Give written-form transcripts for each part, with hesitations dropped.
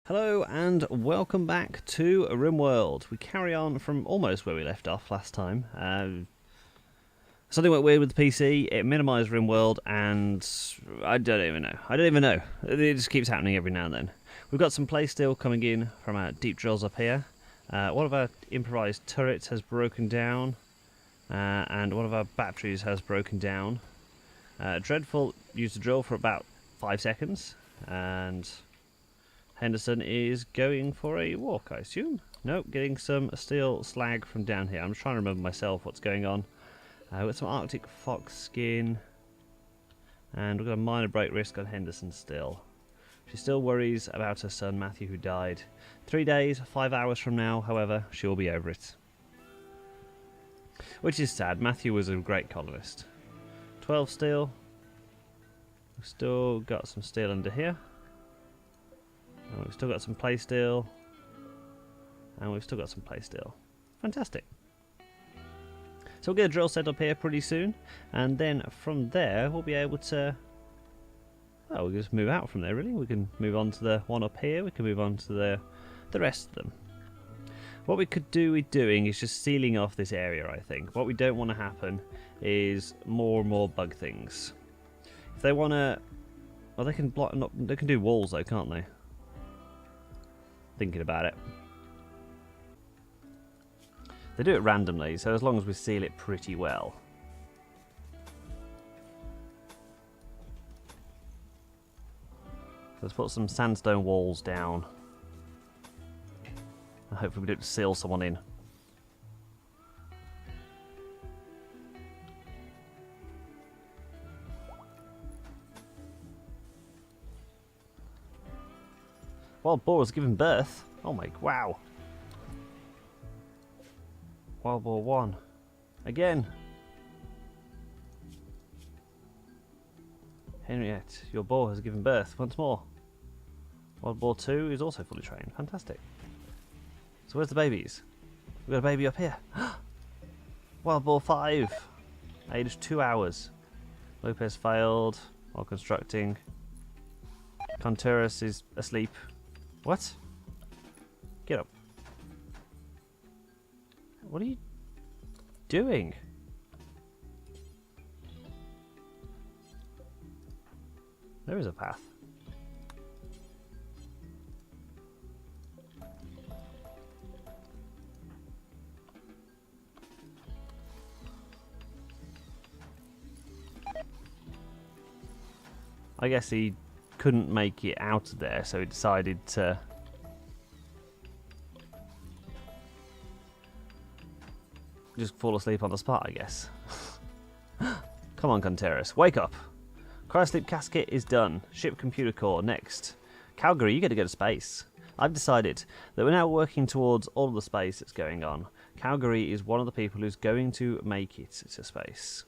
Hello and welcome back to Rimworld. We carry on from almost where we left off last time. Something went weird with the PC, it minimised Rimworld, and I don't even know. It just keeps happening every now and then. We've got some playsteel coming in from our deep drills up here. One of our improvised turrets has broken down, and one of our batteries has broken down. Dreadful used a drill for about 5 seconds, and Henderson is going for a walk, I assume. Nope, getting some steel slag from down here. I'm just trying to remember myself what's going on. We've got some Arctic fox skin, and we've got a minor break risk on Henderson still. She still worries about her son Matthew, who died. 3 days, 5 hours from now, however, she'll be over it. Which is sad. Matthew was a great colonist. 12 steel. We've still got some steel under here. And we've still got some play steel. And we've still got some play steel. Fantastic. So we'll get a drill set up here pretty soon. And then from there we'll be able to... well, we'll just move out from there really. We can move on to the one up here. We can move on to the rest of them. What we could do with doing is just sealing off this area, I think. What we don't want to happen is more and more bug things. If they want to... well, they can block... not, they can do walls though, can't they? Thinking about it. They do it randomly, so as long as we seal it pretty well. Let's put some sandstone walls down. And hopefully we don't seal someone in. Wild boar has given birth. Oh my, wow. Wild boar 1. Again. Henriette, your boar has given birth once more. Wild boar 2 is also fully trained. Fantastic. So where's the babies? We've got a baby up here. Wild boar 5. Aged 2 hours. Lopez failed while constructing. Contreras is asleep. What? Get up. What are you doing? There is a path. I guess he couldn't make it out of there, so he decided to just fall asleep on the spot, I guess. Come on, Contreras, wake up. Cryosleep casket is done. Ship computer core, next. Calgary, you get to go to space. I've decided that we're now working towards all of the space that's going on. Calgary is one of the people who's going to make it to space.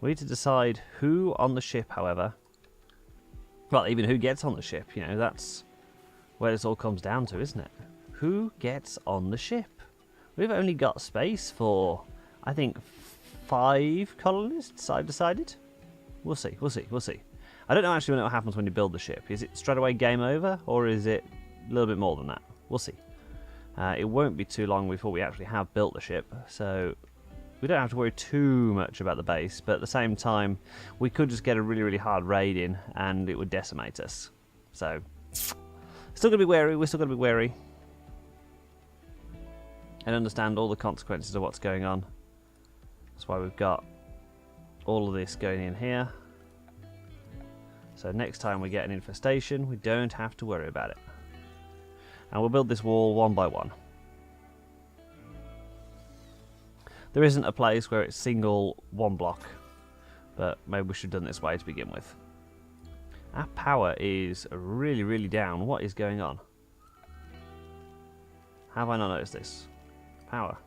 We need to decide who on the ship, however. Well, even who gets on the ship, you know, that's where this all comes down to, isn't it? Who gets on the ship? We've only got space for, I think, 5 colonists, I've decided. We'll see, we'll see, we'll see. I don't actually know what happens when you build the ship. Is it straight away game over, or is it a little bit more than that? We'll see. It won't be too long before we actually have built the ship, so we don't have to worry too much about the base, but at the same time, we could just get a really, really hard raid in, and it would decimate us. So, still going to be wary, we're still going to be wary. And understand all the consequences of what's going on. That's why we've got all of this going in here. So next time we get an infestation, we don't have to worry about it. And we'll build this wall one by one. There isn't a place where it's single one block, but maybe we should have done this way to begin with. Our power is really, really down. What is going on? Have I not noticed this? Power.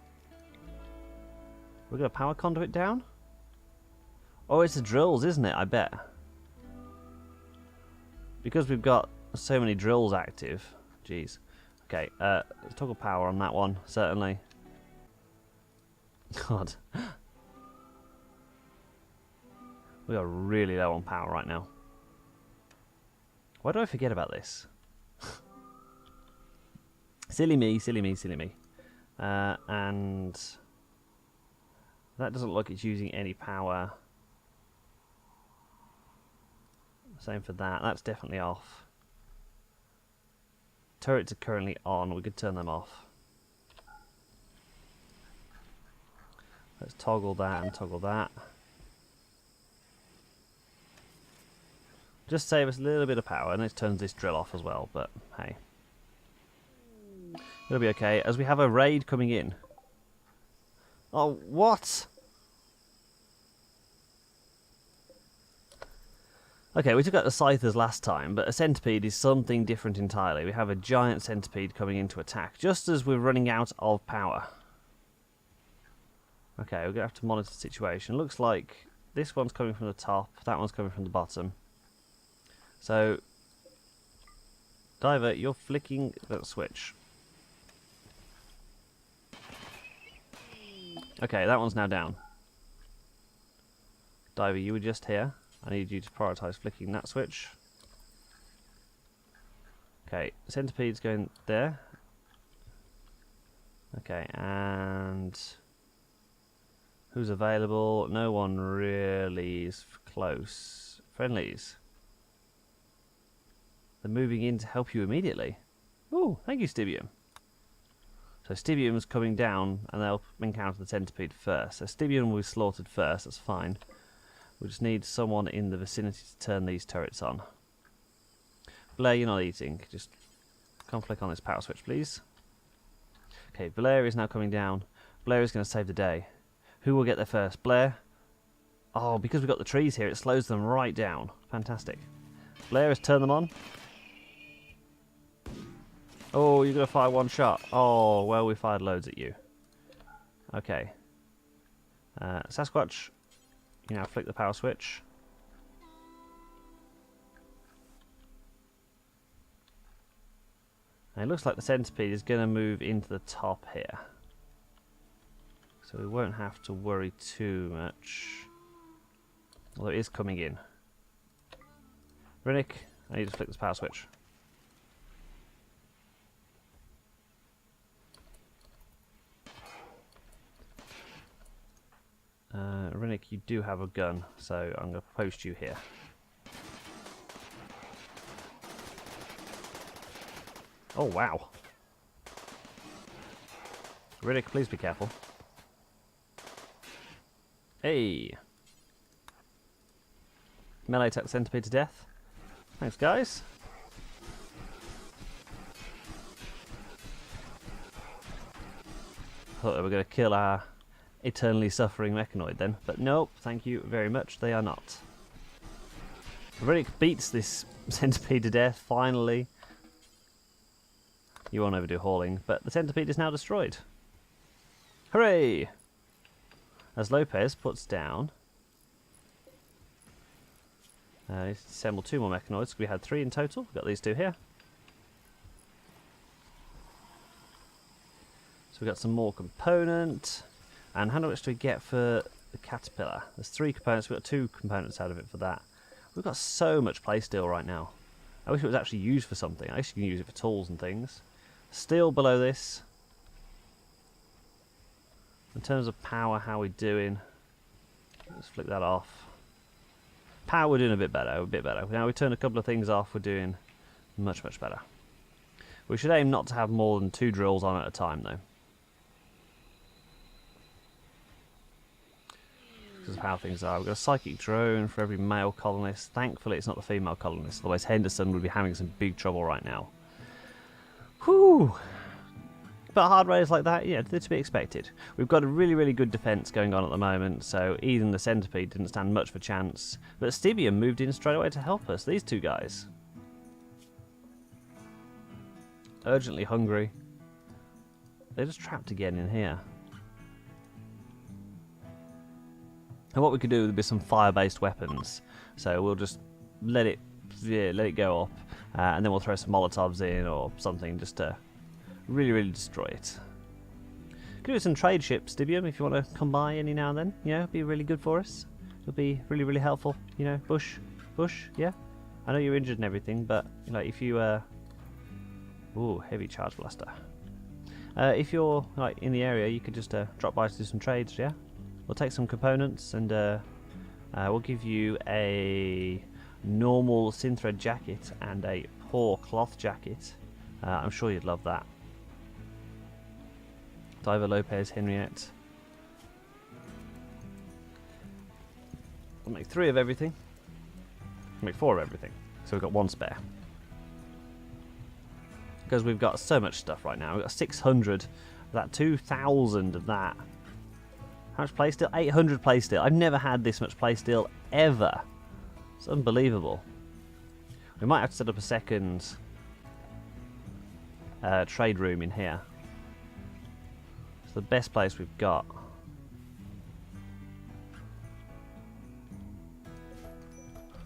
We're going to power conduit down? Oh, it's the drills, isn't it? I bet. Because we've got so many drills active. Jeez. Okay, let's toggle power on that one, certainly. God. We are really low on power right now. Why do I forget about this? Silly me, silly me, silly me. And that doesn't look like it's using any power. Same for that. That's definitely off. Turrets are currently on. We could turn them off. Let's toggle that and toggle that. Just save us a little bit of power, and it turns this drill off as well, but hey. It'll be okay, as we have a raid coming in. Oh, what? Okay, we took out the Scythers last time, but a centipede is something different entirely. We have a giant centipede coming in to attack, just as we're running out of power. Okay, we're going to have to monitor the situation. Looks like this one's coming from the top, that one's coming from the bottom. So, Diver, you're flicking that switch. Okay, that one's now down. Diver, you were just here. I need you to prioritise flicking that switch. Okay, centipede's going there. Okay, and who's available? No one really is close. Friendlies. They're moving in to help you immediately. Ooh, thank you, Stibium. So Stibium's coming down, and they'll encounter the centipede first. So Stibium will be slaughtered first, that's fine. We just need someone in the vicinity to turn these turrets on. Blair, you're not eating. Just come flick on this power switch, please. Okay, Blair is now coming down. Blair is going to save the day. Who will get there first? Blair? Oh, because we've got the trees here, it slows them right down. Fantastic. Blair has turned them on. Oh, you're going to fire one shot. Oh, well, we fired loads at you. Okay. Sasquatch, you now flick the power switch. And it looks like the centipede is going to move into the top here. So we won't have to worry too much. Although it is coming in. Rinnick, I need to flick this power switch. Rinnick, you do have a gun, so I'm going to post you here. Oh, wow. Rinnick, please be careful. Hey! Melee attack the centipede to death. Thanks, guys. Thought they were going to kill our eternally suffering mechanoid then, but nope, thank you very much, they are not. Riddick beats this centipede to death, finally. You won't overdo hauling, but the centipede is now destroyed. Hooray! As Lopez puts down... assemble 2 more mechanoids, we had 3 in total, we've got these 2 here. So we've got some more component. And how much do we get for the caterpillar? There's 3 components, we've got 2 components out of it for that. We've got so much playsteel right now. I wish it was actually used for something. I actually can use it for tools and things. Steel below this. In terms of power, how are we doing? Let's flick that off. Power, we're doing a bit better, Now we turn a couple of things off, we're doing much, much better. We should aim not to have more than 2 drills on at a time, though. Because of how things are. We've got a psychic drone for every male colonist. Thankfully it's not the female colonist, otherwise Henderson would be having some big trouble right now. Whew! But hard raids like that, yeah, they're to be expected. We've got a really, really good defence going on at the moment, so even the centipede didn't stand much of a chance. But Stibium moved in straight away to help us, these 2 guys. Urgently hungry. They're just trapped again in here. And what we could do would be some fire-based weapons. So we'll just let it go up, and then we'll throw some Molotovs in or something just to really, really destroy it. Could do some trade ships, Stibium, if you want to come by any now and then. You know, it'd be really good for us. It'll be really, really helpful. You know, Bush, yeah. I know you're injured and everything, but you know, if you ooh, heavy charge blaster. If you're like in the area, you could just drop by to do some trades. Yeah, we'll take some components and we'll give you a normal synthread jacket and a poor cloth jacket. I'm sure you'd love that. Diver, Lopez, Henriette. We'll make 3 of everything. We'll make 4 of everything. So we've got 1 spare. Because we've got so much stuff right now. We've got 600 of that, 2,000 of that. How much playsteel? 800 playsteel. I've never had this much playsteel ever. It's unbelievable. We might have to set up a second trade room in here. It's the best place we've got.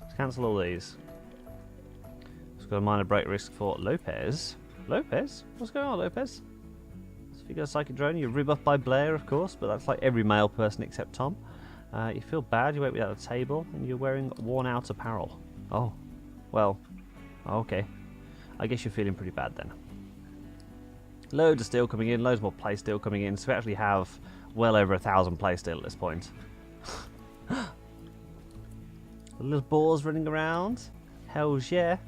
Let's cancel all these. Just got a minor break risk for Lopez. Lopez? What's going on, Lopez? So if you got a psychic drone, you rib off by Blair, of course, but that's like every male person except Tom. You feel bad, you wake without a table, and you're wearing worn-out apparel. Oh, well, okay. I guess you're feeling pretty bad then. Loads of steel coming in, loads more play steel coming in, so we actually have well over 1,000 play steel at this point. Little boars running around. Hells yeah. Is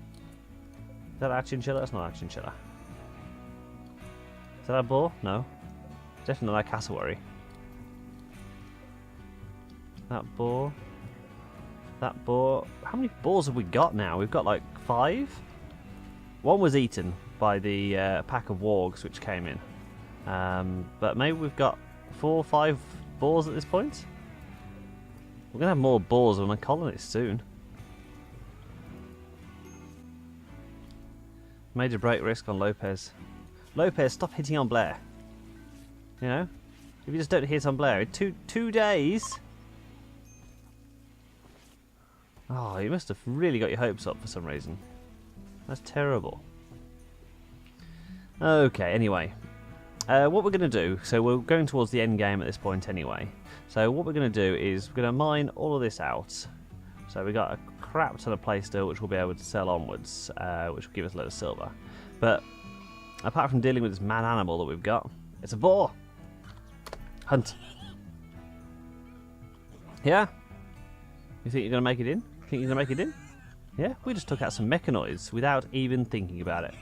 that our chinchilla? That's not our chinchilla. Is that our boar? No. Definitely not our cassowary. That boar. That boar. How many boars have we got now? We've got like 5? One was eaten by the pack of wargs which came in. But maybe we've got 4 or 5 boars at this point? We're going to have more boars on my colonists soon. Major break risk on Lopez. Lopez, stop hitting on Blair. You know? If you just don't hit on Blair in two days... Oh, you must have really got your hopes up for some reason. That's terrible. Okay, anyway. What we're going to do, so we're going towards the end game at this point anyway. So what we're going to do is we're going to mine all of this out. So we got a crap ton of playsteel which we'll be able to sell onwards, which will give us a load of silver. But apart from dealing with this mad animal that we've got, it's a boar. Hunt. Yeah? You think you're going to make it in? Think you're going to make it in? Yeah? We just took out some mechanoids without even thinking about it.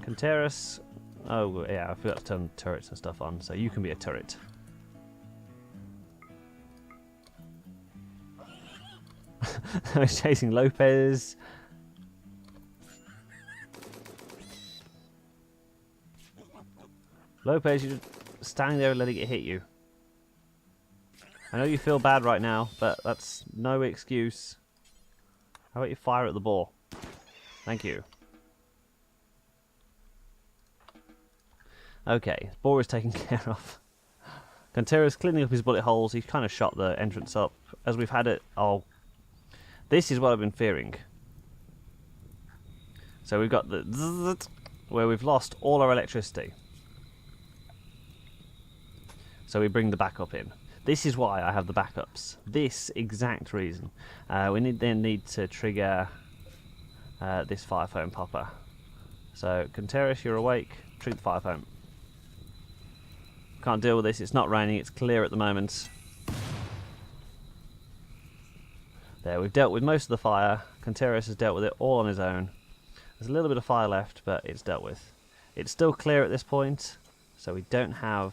Canteras. Oh, yeah, I forgot to turn turrets and stuff on, so you can be a turret. I was chasing Lopez. Lopez, you're just standing there and letting it hit you. I know you feel bad right now, but that's no excuse. How about you fire at the ball? Thank you. Okay, boar is taken care of. Cantero's cleaning up his bullet holes. He's kind of shot the entrance up. As we've had it... Oh, this is what I've been fearing. So we've got the zzz, where we've lost all our electricity. So we bring the backup in. This is why I have the backups. This exact reason. We then need to trigger this fire foam popper. So, Canteris, you're awake. Trigger the fire foam. Can't deal with this. It's not raining. It's clear at the moment. There, we've dealt with most of the fire. Canteris has dealt with it all on his own. There's a little bit of fire left, but it's dealt with. It's still clear at this point, so we don't have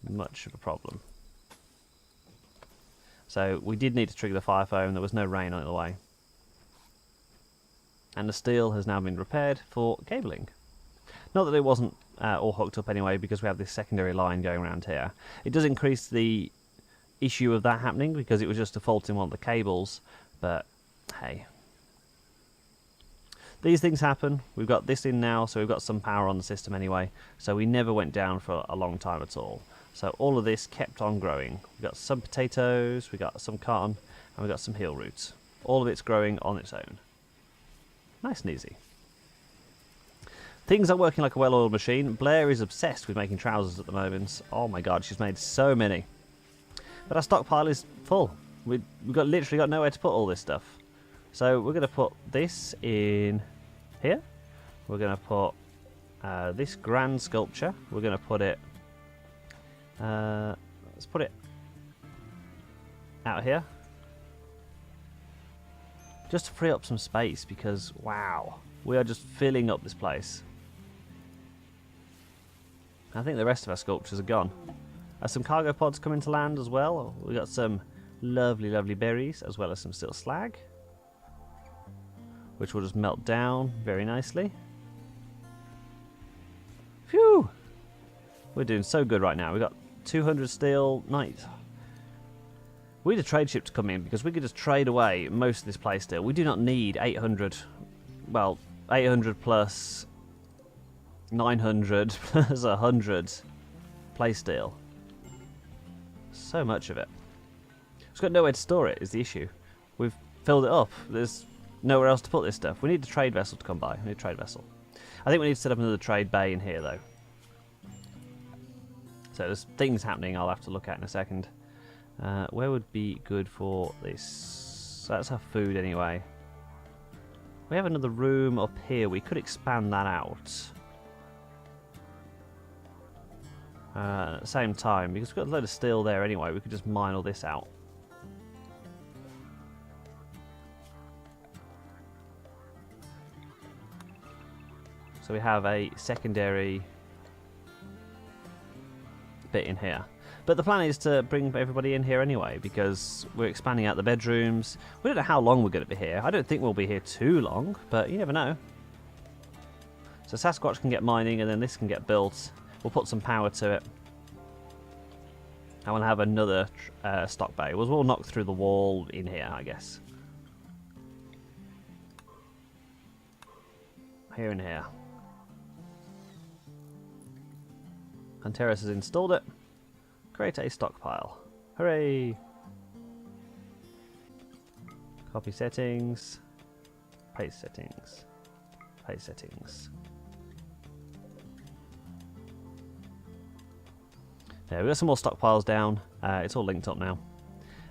much of a problem. So we did need to trigger the fire foam. There was no rain on the way. And the steel has now been repaired for cabling. Not that it wasn't all hooked up anyway, because we have this secondary line going around here. It does increase the issue of that happening, because it was just a fault in one of the cables. But, hey. These things happen. We've got this in now, so we've got some power on the system anyway. So we never went down for a long time at all. So all of this kept on growing. We've got some potatoes, we've got some cotton, and we've got some heel roots. All of it's growing on its own. Nice and easy. Things are working like a well-oiled machine. Blair is obsessed with making trousers at the moment. Oh my god, she's made so many. But our stockpile is full. We've literally got nowhere to put all this stuff. So we're going to put this in here. We're going to put this grand sculpture, we're going to put it... let's put it out here. Just to free up some space, because, wow, we are just filling up this place. I think the rest of our sculptures are gone. Some cargo pods coming to land as well. We got some lovely, lovely berries, as well as some steel slag, which will just melt down very nicely. Phew! We're doing so good right now. We got 200 steel. Nice. We need a trade ship to come in, because we could just trade away most of this play steel. We do not need 800. Well, 800 plus 900 plus 100 play steel. So much of it. It's got nowhere to store it, is the issue. We've filled it up. There's nowhere else to put this stuff. We need a trade vessel to come by. We need a trade vessel. I think we need to set up another trade bay in here, though. So there's things happening I'll have to look at in a second. Where would be good for this? That's our food anyway. We have another room up here. We could expand that out. At the same time, because we've got a load of steel there anyway, we could just mine all this out. So we have a secondary bit in here. But the plan is to bring everybody in here anyway, because we're expanding out the bedrooms. We don't know how long we're going to be here. I don't think we'll be here too long, but you never know. So Sasquatch can get mining, and then this can get built. We'll put some power to it. I want to have another stock bay. We'll knock through the wall in here, I guess. Here and here. Anteris has installed it. Create a stockpile. Hooray! Copy settings. Paste settings. Paste settings. Yeah, we've got some more stockpiles down. It's all linked up now.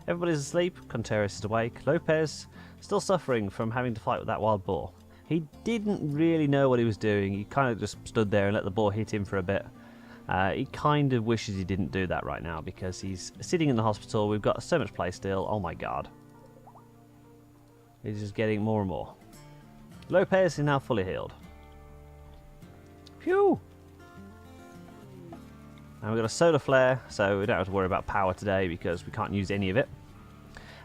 Everybody's asleep. Contreras is awake. Lopez still suffering from having to fight with that wild boar. He didn't really know what he was doing. He kind of just stood there and let the boar hit him for a bit. He kind of wishes he didn't do that right now, because he's sitting in the hospital. We've got so much play still. Oh my god. He's just getting more and more. Lopez is now fully healed. Phew! And we've got a solar flare, so we don't have to worry about power today because we can't use any of it.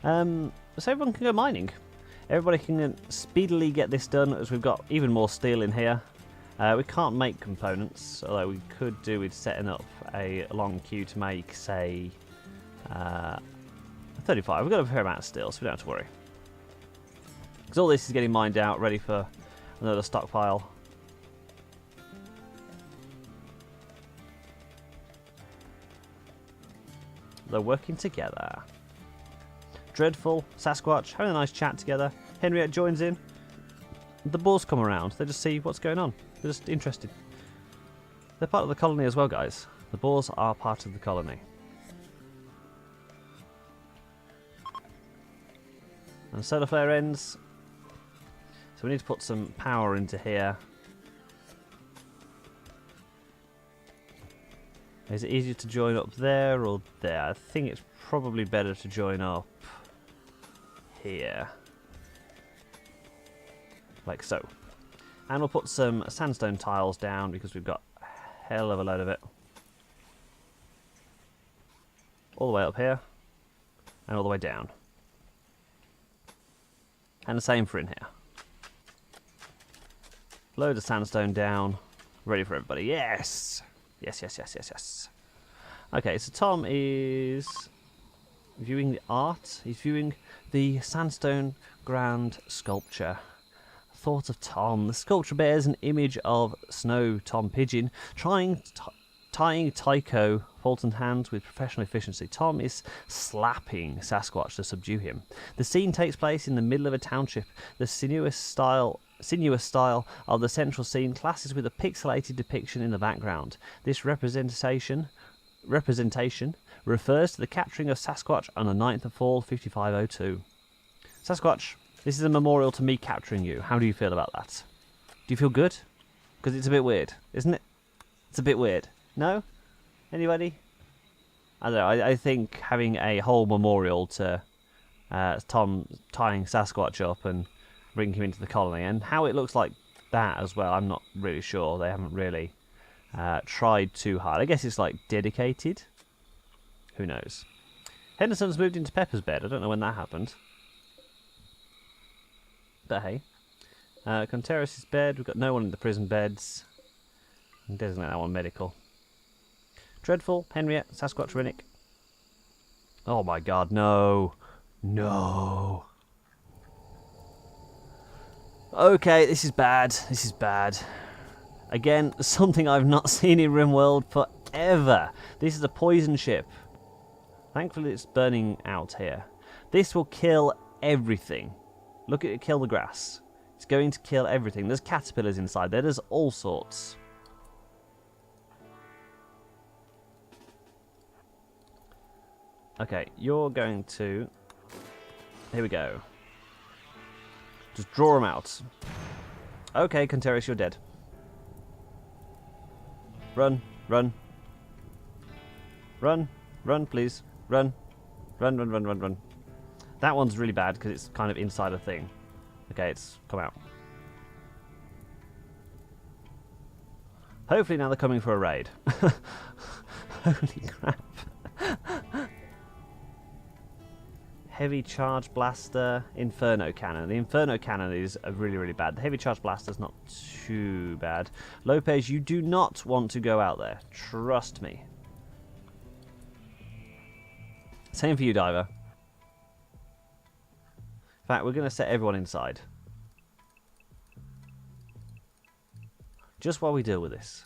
So everyone can go mining. Everybody can speedily get this done, as we've got even more steel in here. We can't make components, although we could do with setting up a long queue to make, say, 35. We've got a fair amount of steel, so we don't have to worry. Because all this is getting mined out, ready for another stockpile. They're working together. Dreadful, Sasquatch, having a nice chat together. Henriette joins in. The boars come around. They just see what's going on. They're just interested. They're part of the colony as well, guys. The boars are part of the colony. And solar flare ends. So we need to put some power into here. Is it easier to join up there or there? I think it's probably better to join up here. Like so. And we'll put some sandstone tiles down because we've got a hell of a load of it. All the way up here. And all the way down. And the same for in here. Load of sandstone down. Ready for everybody. Yes! Yes, yes, yes, yes, yes. Okay, so Tom is viewing the art. He's viewing the sandstone grand sculpture. Thought of Tom. The sculpture bears an image of Snow Tom Pigeon tying Tycho Fulton's hands with professional efficiency. Tom is slapping Sasquatch to subdue him. The scene takes place in the middle of a township. The sinuous style of the central scene clashes with a pixelated depiction in the background. This representation refers to the capturing of Sasquatch on the 9th of fall 5502. Sasquatch, this is a memorial to me capturing you. How do you feel about that? Do you feel good? Because it's a bit weird, isn't it? It's a bit weird. No? Anybody? I don't know. I think having a whole memorial to Tom tying Sasquatch up and bringing him into the colony, and how it looks like that as well, I'm not really sure. They haven't really tried too hard. I guess it's like dedicated. Who knows? Henderson's moved into Pepper's bed. I don't know when that happened. But hey. Contreras' bed. We've got no one in the prison beds. And designate that one medical. Dreadful, Henriette, Sasquatch, Rinnick. Oh my god, no. No. Okay, this is bad. This is bad. Again, something I've not seen in Rimworld forever. This is a poison ship. Thankfully it's burning out here. This will kill everything. Look at it kill the grass. It's going to kill everything. There's caterpillars inside there. There's all sorts. Okay, you're going to... Here we go. Just draw them out. Okay, Contreras, you're dead. Run, run. Run, run, please. Run. Run, run, run, run, run. That one's really bad because it's kind of inside a thing. Okay, it's come out. Hopefully now they're coming for a raid. Holy crap. Heavy charge blaster, inferno cannon. The inferno cannon is really, really bad. The heavy charge blaster's not too bad. Lopez, you do not want to go out there. Trust me. Same for you, Diver. In fact, we're going to set everyone inside. Just while we deal with this.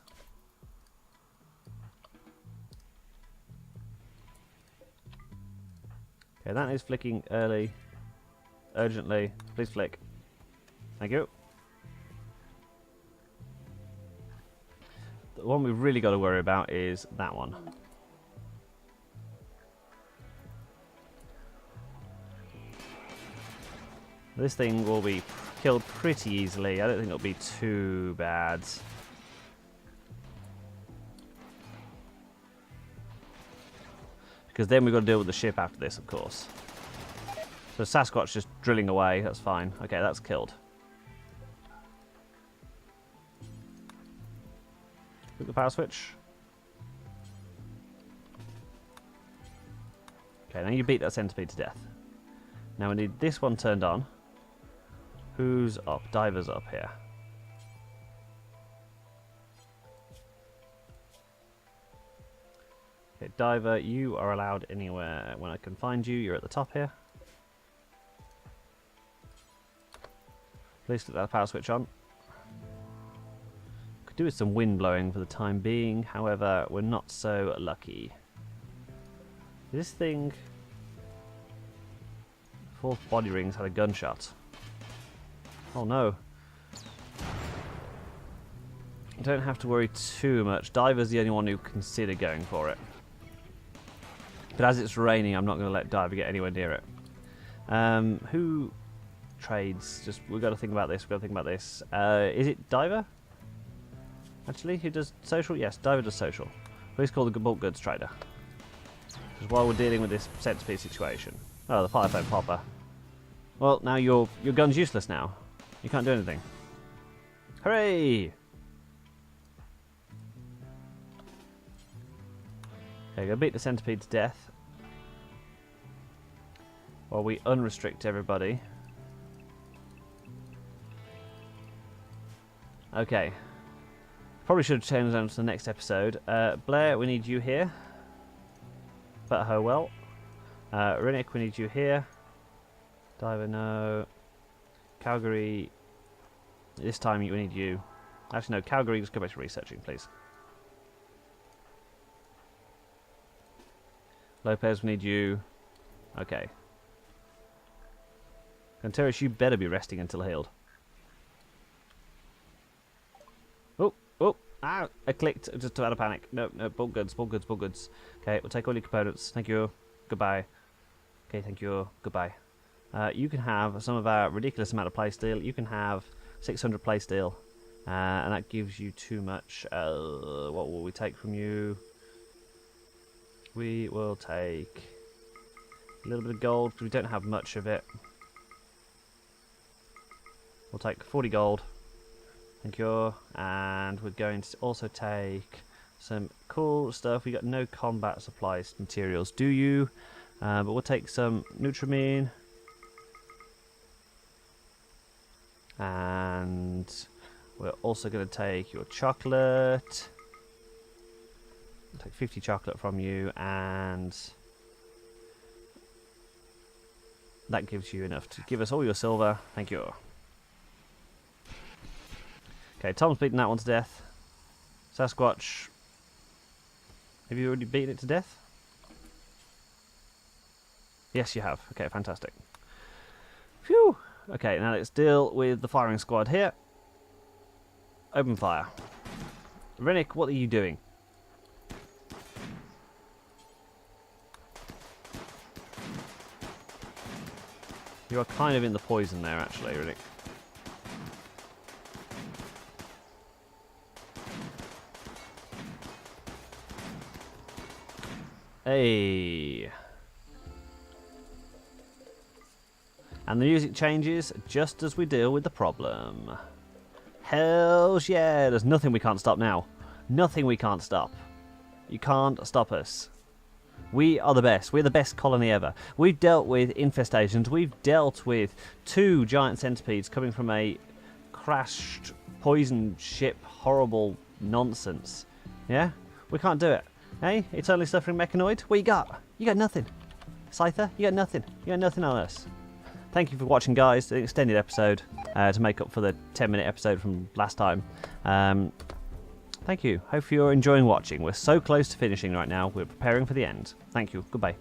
Okay, that is flicking early. Urgently. Please flick. Thank you. The one we've really got to worry about is that one. This thing will be killed pretty easily. I don't think it'll be too bad. Because then we've got to deal with the ship after this, of course. So Sasquatch just drilling away. That's fine. Okay, that's killed. Click the power switch. Okay, now you beat that centipede to death. Now we need this one turned on. Who's up? Diver's up here. Okay, Diver, you are allowed anywhere when I can find you. You're at the top here. Please click that power switch on. Could do with some wind blowing for the time being, however, we're not so lucky. This thing... Fourth body rings had a gunshot. Oh no. Don't have to worry too much. Diver's the only one who consider going for it. But as it's raining, I'm not going to let Diver get anywhere near it. Who trades? Just we've got to think about this. We've got to think about this. Is it Diver? Actually, who does social? Yes, Diver does social. Please call the bulk goods trader. Because while we're dealing with this centipede situation. Oh, the fire phone popper. Well, now your gun's useless now. You can't do anything. Hooray! Okay, go beat the centipede to death. While we unrestrict everybody. Okay. Probably should have changed on to the next episode. Blair, we need you here. But her well. Rinnick, we need you here. Diver, no. Calgary, this time we need you. Actually, no, Calgary, just go back to researching, please. Lopez, we need you. Okay. Contreras, you better be resting until healed. Oh, oh, ah, I clicked just out of panic. No, no, bulk goods, bulk goods, bulk goods. Okay, we'll take all your components. Thank you. Goodbye. Okay, thank you. Goodbye. You can have some of our ridiculous amount of playsteel. You can have 600 playsteel. And that gives you too much. What will we take from you? We will take a little bit of gold, because we don't have much of it. We'll take 40 gold. Thank you. And we're going to also take some cool stuff. We got no combat supplies materials, do you? But we'll take some Nutrimine. And we're also going to take your chocolate. I'll take 50 chocolate from you, and that gives you enough to give us all your silver. Thank you. Okay, Tom's beaten that one to death. Sasquatch, have you already beaten it to death? Yes, you have. Okay, fantastic. Phew. Okay, now let's deal with the firing squad here. Open fire. Rennick, what are you doing? You are kind of in the poison there, actually, Rennick. Hey. And the music changes just as we deal with the problem. Hells yeah, there's nothing we can't stop now. Nothing we can't stop. You can't stop us. We are the best. We're the best colony ever. We've dealt with infestations. We've dealt with 2 giant centipedes coming from a crashed poison ship. Horrible nonsense. Yeah? We can't do it. Hey? Eternally suffering mechanoid? What you got? You got nothing. Scyther? You got nothing. You got nothing on us. Thank you for watching, guys. The extended episode to make up for the 10-minute episode from last time. Thank you. Hope you're enjoying watching. We're so close to finishing right now. We're preparing for the end. Thank you. Goodbye.